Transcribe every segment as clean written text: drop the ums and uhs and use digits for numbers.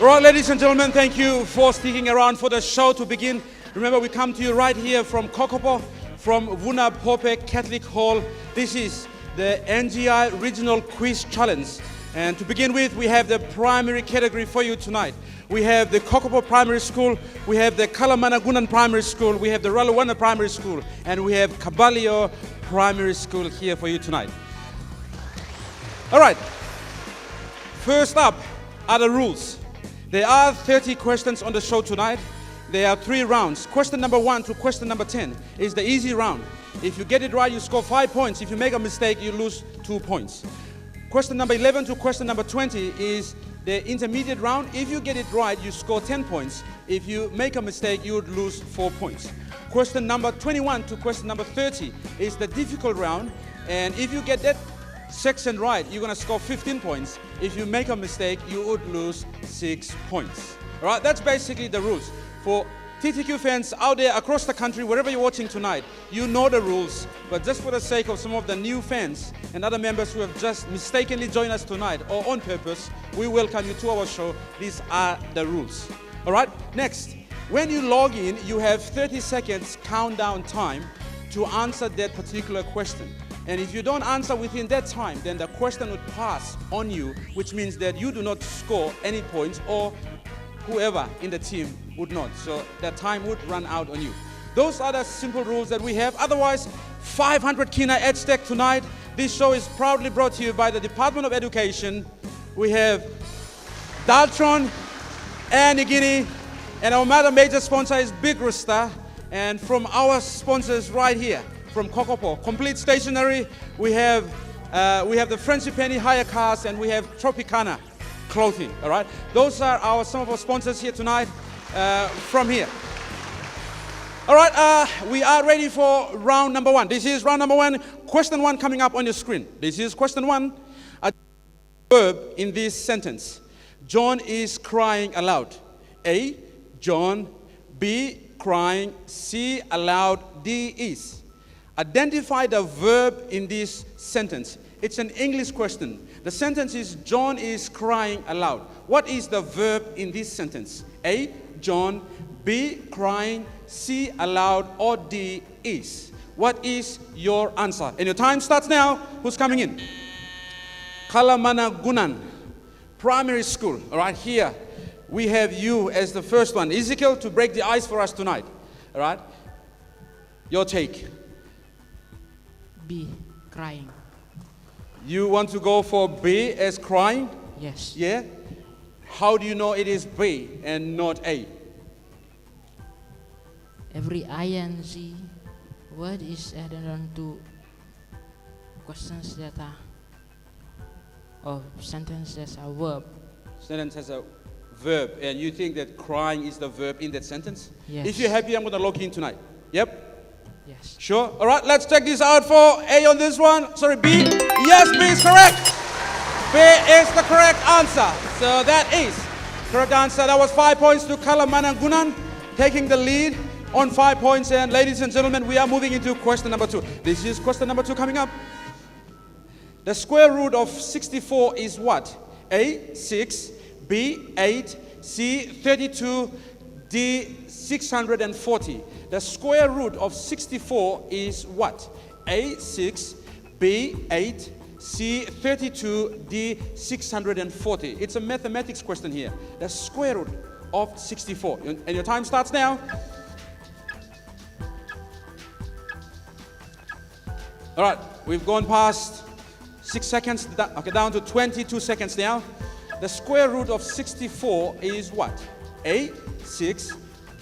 Right, ladies and gentlemen, thank you for sticking around for the show to begin. Remember, we come to you right here from Kokopo, from Vuna Pope Catholic Hall. This is the NGI Regional Quiz Challenge. And to begin with, we have the primary category for you tonight. We have the Kokopo Primary School, we have the Kalamanagunan Primary School, we have the Raluwana Primary School, and we have Kabalio Primary School here for you tonight. All right, first up are the rules. There are 30 questions on the show tonight. There are 3 rounds. Question number 1 to question number 10 is the easy round. If you get it right, you score 5 points. If you make a mistake, you lose 2 points. Question number 11 to question number 20 is the intermediate round. If you get it right, you score 10 points. If you make a mistake, you would lose 4 points. Question number 21 to question number 30 is the difficult round. And if you get that section right, you're going to score 15 points. If you make a mistake, you would lose 6 points. All right, that's basically the rules. For TTQ fans out there across the country, wherever you're watching tonight, you know the rules. But just for the sake of some of the new fans and other members who have just mistakenly joined us tonight or on purpose, we welcome you to our show. These are the rules. All right, next, when you log in, you have 30 seconds countdown time to answer that particular question. And if you don't answer within that time, then the question would pass on you, which means that you do not score any points, or whoever in the team would not. So that time would run out on you. Those are the simple rules that we have. Otherwise, 500 kina at stake tonight. This show is proudly brought to you by the Department of Education. We have Daltron and Igini, and our other major sponsor is Big Rooster. And from our sponsors right here, from Kokopo, Complete Stationery, we have the Friendship Penny Hire Cars, and we have Tropicana Clothing. All right, those are some of our sponsors here tonight from here. All right, we are ready for round number 1. This is round number 1. Question 1 coming up on your screen. This is question 1. A verb in this sentence. John is crying aloud. A, John. B, crying. C, aloud. D, is. Identify the verb in this sentence. It's an English question. The sentence is John is crying aloud. What is the verb in this sentence? A, John. B, crying. C, aloud. Or D, is. What is your answer? And your time starts now. Who's coming in? Kalamanagunan Primary School. All right, here we have you as the first one. Ezekiel, to break the ice for us tonight. All right, your take. B, crying. You want to go for B as crying? Yes. Yeah? How do you know it is B and not A? Every ing word is added on to questions that are, or sentence that's a verb. Sentence has a verb, and you think that crying is the verb in that sentence? Yes. If you're happy, I'm going to log in tonight. Yep? Yes. Sure? All right, let's check this out for A on this one. Sorry, B. Yes, B is correct. B is the correct answer. So that is correct answer. That was 5 points to Kalamanagunan, taking the lead on 5 points. And ladies and gentlemen, we are moving into question number 2. This is question number 2 coming up. The square root of 64 is what? A, 6, B, 8, C, 32, D, 640. The square root of 64 is what? A, 6, B, 8, C, 32, D, 640. It's a mathematics question here. The square root of 64. And your time starts now. All right, we've gone past 6 seconds, okay, down to 22 seconds now. The square root of 64 is what? A, 6,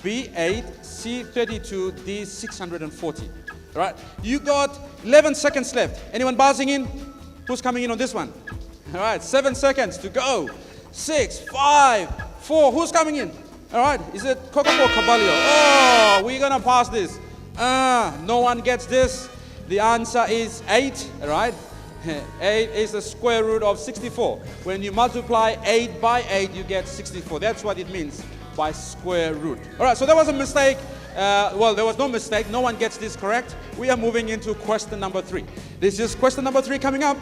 B, 8, C, 32, D, 640. All right, you got 11 seconds left. Anyone buzzing in? Who's coming in on this one? All right, 7 seconds to go. 6, 5, 4. Who's coming in? All right, is it Kokopo Kabalio? Oh, we're going to pass this. No one gets this. The answer is 8, all right? 8 is the square root of 64. When you multiply 8 by 8, you get 64. That's what it means by square root. All right, so there was a mistake. Well, there was no mistake. No one gets this correct. We are moving into question number 3. This is question number 3 coming up.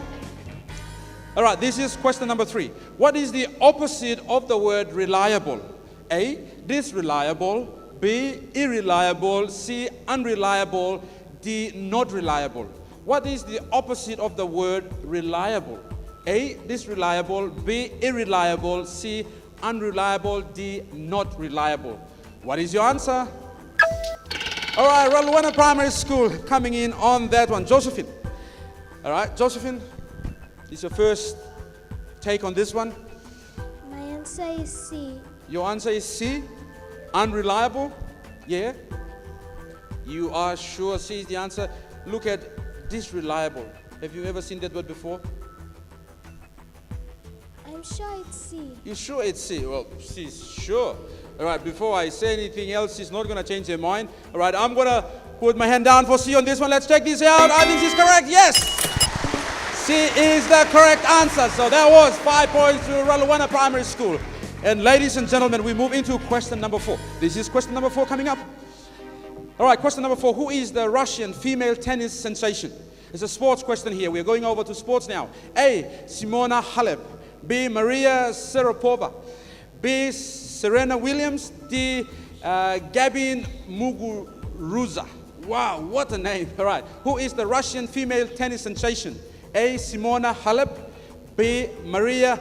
All right, this is question number 3. What is the opposite of the word reliable? A, disreliable. B, irreliable. C, unreliable. D, not reliable. What is the opposite of the word reliable? A, disreliable. B, irreliable. C, unreliable. D, not reliable. What is your answer? All right, Rabaul Primary School coming in on that one. Josephine. All right, Josephine, this is your first take on this one. My answer is C. Your answer is C, unreliable? Yeah? You are sure C is the answer? Look at disreliable. Have you ever seen that word before? I'm sure it's C. You sure it's C? Well, she's sure. All right, before I say anything else, she's not going to change her mind. All right, I'm going to put my hand down for C on this one. Let's check this out. I think she's correct. Yes! C is the correct answer. So that was 5 points to Rabaul Primary School. And ladies and gentlemen, we move into question number 4. This is question number 4 coming up. All right, question number 4. Who is the Russian female tennis sensation? It's a sports question here. We're going over to sports now. A, Simona Halep. B, Maria Sharapova. B, Serena Williams. D, Gabin Muguruza. Wow, what a name. All right. Who is the Russian female tennis sensation? A, Simona Halep. B, Maria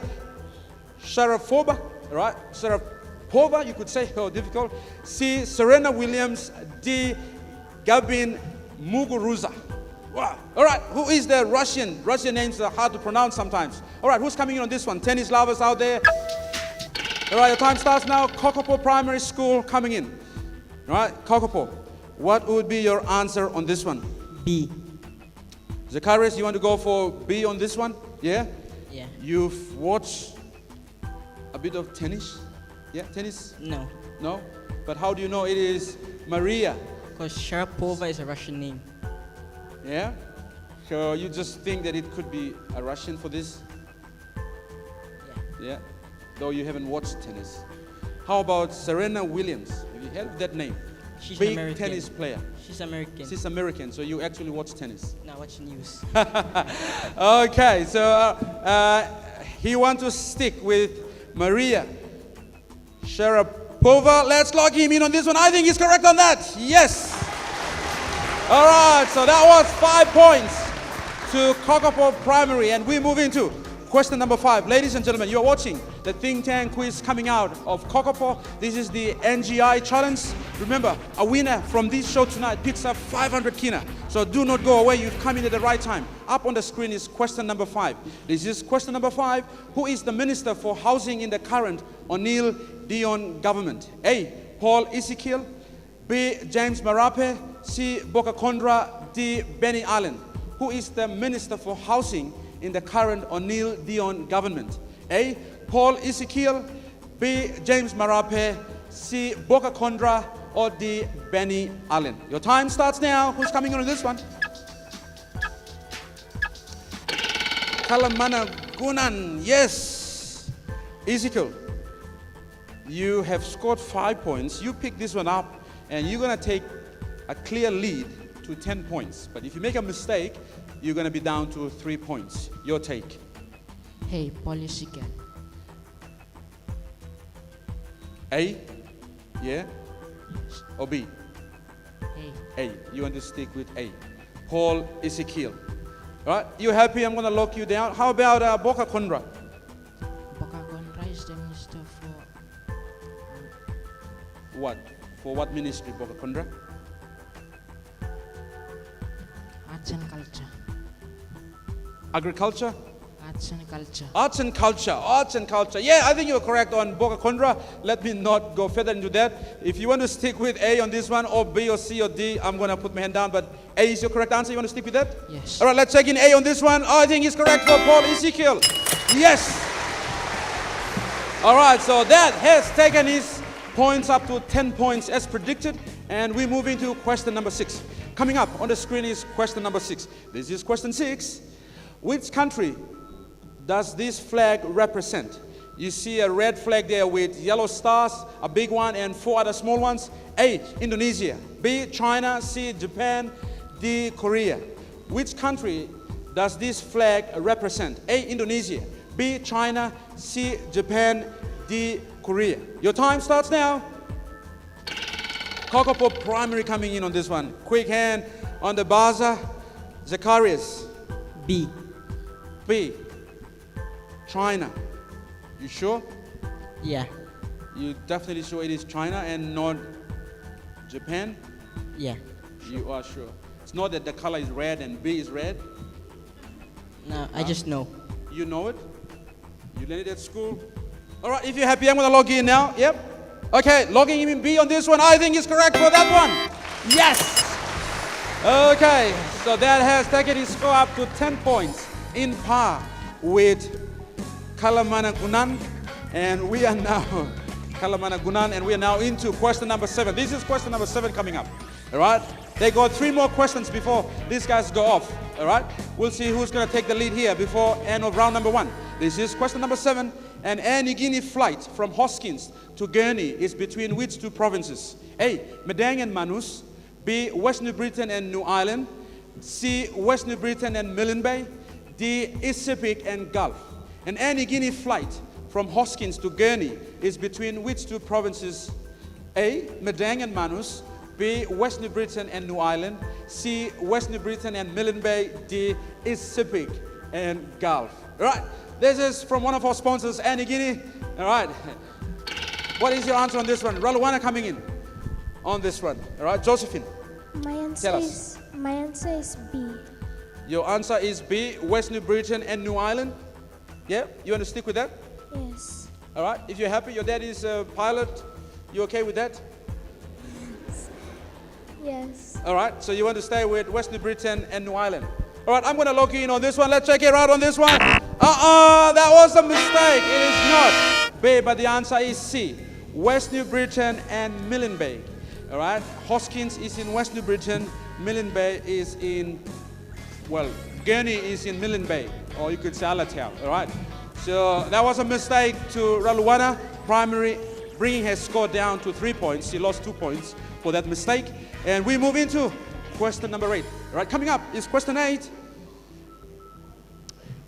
Sharapova. All right. Sharapova, you could say. Oh, difficult. C, Serena Williams. D, Gabin Muguruza. Wow. All right. Who is the Russian? Russian names are hard to pronounce sometimes. All right. Who's coming in on this one? Tennis lovers out there? All right. Your time starts now. Kokopo Primary School coming in. All right. Kokopo. What would be your answer on this one? B. Zacharias, you want to go for B on this one? Yeah? Yeah. You've watched a bit of tennis? Yeah, tennis? No. No? But how do you know it is Maria? Because Sharapova is a Russian name. Yeah? So you just think that it could be a Russian for this? Yeah. Yeah? Though you haven't watched tennis. How about Serena Williams? Have you heard of that name? She's Big American. tennis player. She's American. She's American, so you actually watch tennis. Now watch news. Okay, so he wants to stick with Maria Sharapova. Let's lock him in on this one. I think he's correct on that. Yes. All right, so that was 5 points to Kokopo Primary, and we move into question number 5. Ladies and gentlemen, you're watching the Think Tank quiz coming out of Kokopo. This is the NGI challenge. Remember, a winner from this show tonight picks up 500 kina. So do not go away. You've come in at the right time. Up on the screen is question number 5. This is question number 5. Who is the Minister for Housing in the current O'Neill Dion government? A, Paul Ezekiel. B, James Marape. C, Boka Kondra. D, Benny Allen. Who is the Minister for Housing in the current O'Neill Dion government? A, Paul Ezekiel. B, James Marape. C, Boka Kondra. Or D, Benny Allen. Your time starts now. Who's coming on this one? Kalamana Gunan. Yes. Ezekiel, you have scored 5 points. You pick this one up, and you're going to take a clear lead to 10 points. But if you make a mistake, you're going to be down to 3 points. Your take. Hey, Polisical. A? Yeah? Or B? Hey. A. You want to stick with A. Paul Ezekiel. All right? You happy? I'm going to lock you down. How about Boka Kondra? Boka Kondra is the minister for What? For what ministry, Boka Kondra? arts and culture. Agriculture? Arts and culture. Arts and culture. Arts and culture. Yeah, I think you're correct on Boka Kondra. Let me not go further into that. If you want to stick with A on this one, or B or C or D, I'm going to put my hand down. But A is your correct answer. You want to stick with that? Yes. All right, let's check in A on this one. Oh, I think he's correct for Paul Ezekiel. Yes. All right, so that has taken his points up to 10 points as predicted. And we move into question number 6. Coming up on the screen is question number 6. This is question 6. Which country does this flag represent? You see a red flag there with yellow stars, a big one, and 4 other small ones. A, Indonesia. B, China. C, Japan. D, Korea. Which country does this flag represent? A, Indonesia. B, China, C, Japan, D, Korea. Your time starts now. Kokopo Primary coming in on this one. Quick hand on the buzzer. Zacharias. B. B. China. You sure? Yeah. You definitely sure it is China and not Japan? Yeah. You are sure. It's not that the color is red and B is red. No, I just know. You know it? You learned it at school? All right, if you're happy, I'm going to log in now. Yep. Okay, logging in B on this one. I think is correct for that one. Yes. Okay, so that has taken his score up to 10 points in par with Kalamana Gunan. And we are now, Kalamana Gunan, and we are now into question number 7. This is question number 7 coming up. All right? They got 3 more questions before these guys go off. All right? We'll see who's going to take the lead here before end of round number 1. This is question number 7. An Air Niugini flight from Hoskins to Gurney is between which 2 provinces? A, Madang and Manus. B, West New Britain and New Ireland. C, West New Britain and Milne Bay. D, East Sepik and Gulf. An Air Niugini flight from Hoskins to Gurney is between which 2 provinces? A, Madang and Manus. B, West New Britain and New Ireland. C, West New Britain and Milne Bay. D, East Sepik and Gulf. All right. This is from one of our sponsors, Air Niugini. All right. What is your answer on this one? Raluana coming in on this one. All right, Josephine. My answer is B. Your answer is B, West New Britain and New Ireland. Yeah, you want to stick with that? Yes. All right. If you're happy, your dad is a pilot. You okay with that? Yes. All right. So you want to stay with West New Britain and New Ireland. All right. I'm going to log you in on this one. Let's check it out on this one. That was a mistake. It is not B, but the answer is C, West New Britain and Milne Bay. All right. Hoskins is in West New Britain. Milne Bay is in, well, Gurney is in Milne Bay, or you could say Alatown. All right. So that was a mistake to Raluana Primary, bringing her score down to 3 points. She lost 2 points for that mistake. And we move into question number 8. All right. Coming up is question 8.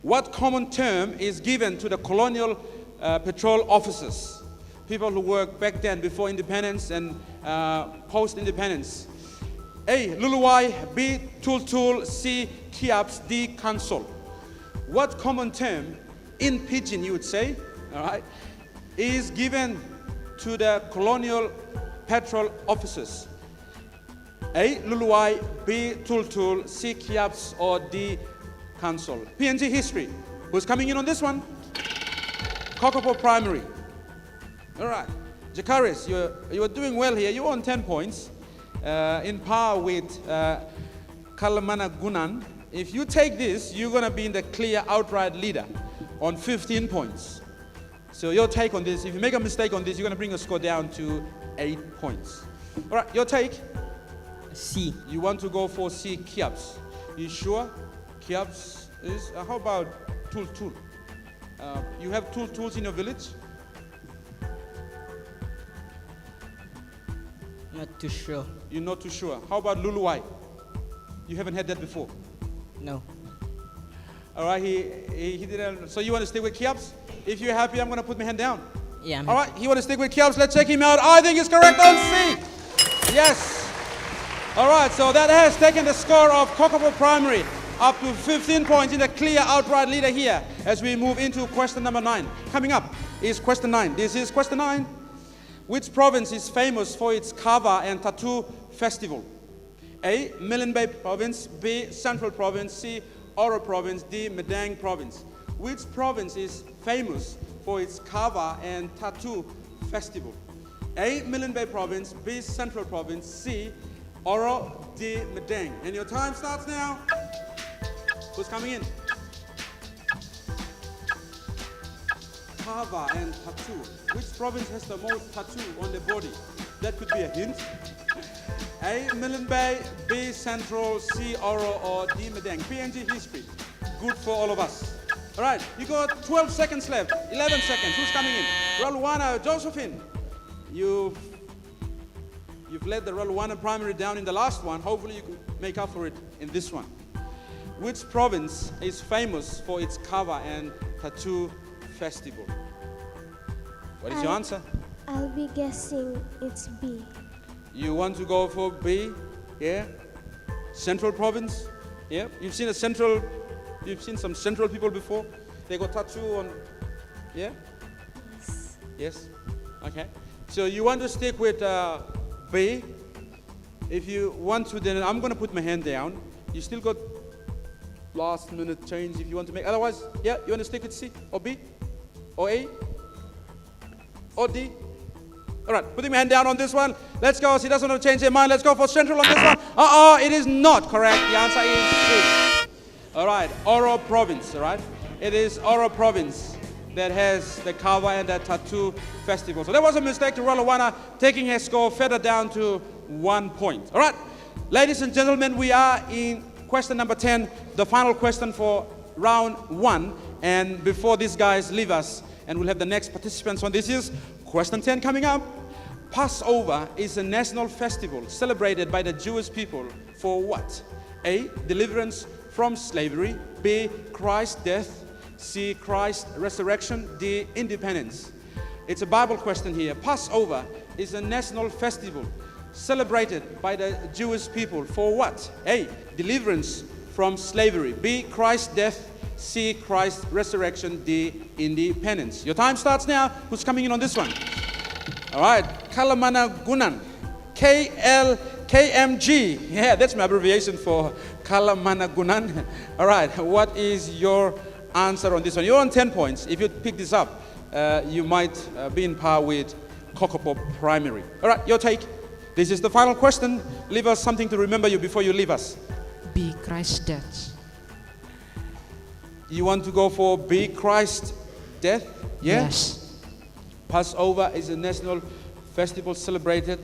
What common term is given to the colonial patrol officers? People who worked back then before independence and post-independence. A, Luluwai. B, Tultul. C, Kiaps. D, Kansol. What common term, in Pidgin you would say, all right, is given to the colonial patrol officers? A, Luluwai. B, Tultul. C, Kiaps. Or D, Kansol. PNG history. Who's coming in on this one? Kokopo Primary. All right. Jakaris, you're doing well here. You're on 10 points. In par with Kalamana Gunan. If you take this, you're going to be in the clear outright leader on 15 points. So your take on this, if you make a mistake on this, you're going to bring your score down to 8 points. All right, your take? C. You want to go for C, Kiaps. You sure? Kiaps is, how about Tultul? You have Tultuls in your village? Not too sure. You're not too sure. How about Luluwai? You haven't had that before? No. All right, he didn't. So you want to stick with Kiaps? If you're happy, I'm going to put my hand down. Yeah, I'm All right, he want to stick with Kiaps. Let's check him out. I think it's correct on C. Yes. All right, so that has taken the score of Kokopo Primary up to 15 points in the clear outright leader here as we move into question number 9. Coming up is question 9. This is question 9. Which province is famous for its kava and tattoo festival? A, Milne Bay Province. B, Central Province. C, Oro Province. D, Madang Province. Which province is famous for its kava and tattoo festival? A, Milne Bay Province. B, Central Province. C, Oro. D, Madang. And your time starts now. Who's coming in? Kava and tattoo. Which province has the most tattoo on the body? That could be a hint. A, Milne Bay. B, Central. C, Oro. Or D, Madang. PNG history. Good for all of us. All right, you got 12 seconds left. 11 seconds. Who's coming in? Raluana, Josephine. You've led the Raluana Primary down in the last one. Hopefully you can make up for it in this one. Which province is famous for its kava and tattoo festival? What is your answer? I'll be guessing it's B. You want to go for B? Yeah? Central province? Yeah? You've seen some central people before? They got tattoo on, yeah? Yes. Yes? Okay. So you want to stick with B? If you want to, then I'm going to put my hand down. You still got last minute change if you want to make. Otherwise, yeah, you want to stick with C or B or A or D? All right, putting my hand down on this one. Let's go. She doesn't want to change her mind. Let's go for Central on this one. It is not correct. The answer is C. All right, Oro province. All right, it is Oro province that has the kava and the tattoo festival. So that was a mistake to Ralawana, taking her score further down to 1 point. All right, ladies and gentlemen, we are in question number 10, the final question for round 1. And before these guys leave us, and we'll have the next participants on this is question 10 coming up. Passover is a national festival celebrated by the Jewish people for what? A, deliverance from slavery. B, Christ's death. C, Christ's resurrection. D, independence. It's a Bible question here. Passover is a national festival celebrated by the Jewish people for what? A, deliverance from slavery. B, Christ's death. C, Christ's resurrection. D, independence. Your time starts now. Who's coming in on this one? All right, Kalamana Gunan, KMG. Yeah, that's my abbreviation for Kalamana Gunan. All right, what is your answer on this one? You're on 10 points. If you pick this up, you might be in par with Kokopo Primary. All right, your take. This is the final question. Leave us something to remember you before you leave us. B, Christ's death. You want to go for B, Christ's death? Yeah? Yes. Passover is a national festival celebrated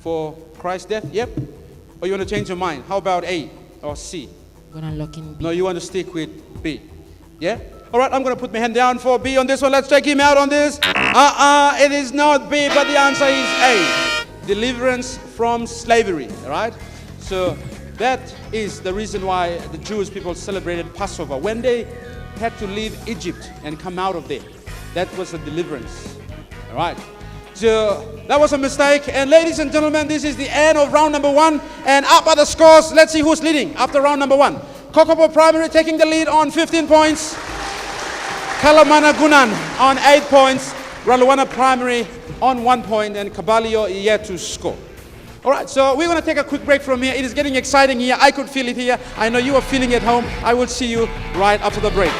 for Christ's death? Yep. Or you want to change your mind? How about A or C? Gonna look in B. No, you want to stick with B. Yeah? All right, I'm going to put my hand down for B on this one. Let's check him out on this. It is not B, but the answer is A. Deliverance from slavery. All right? So that is the reason why the Jewish people celebrated Passover. When they had to leave Egypt and come out of there. That was a deliverance. All right. So that was a mistake. And ladies and gentlemen, this is the end of round number 1. And up are the scores. Let's see who's leading after round number 1. Kokopo Primary taking the lead on 15 points. Kalamana Gunan on 8 points. Ralawana Primary on 1 point. And Kabalio yet to score. All right, so we're going to take a quick break from here. It is getting exciting here. I could feel it here. I know you are feeling it at home. I will see you right after the break.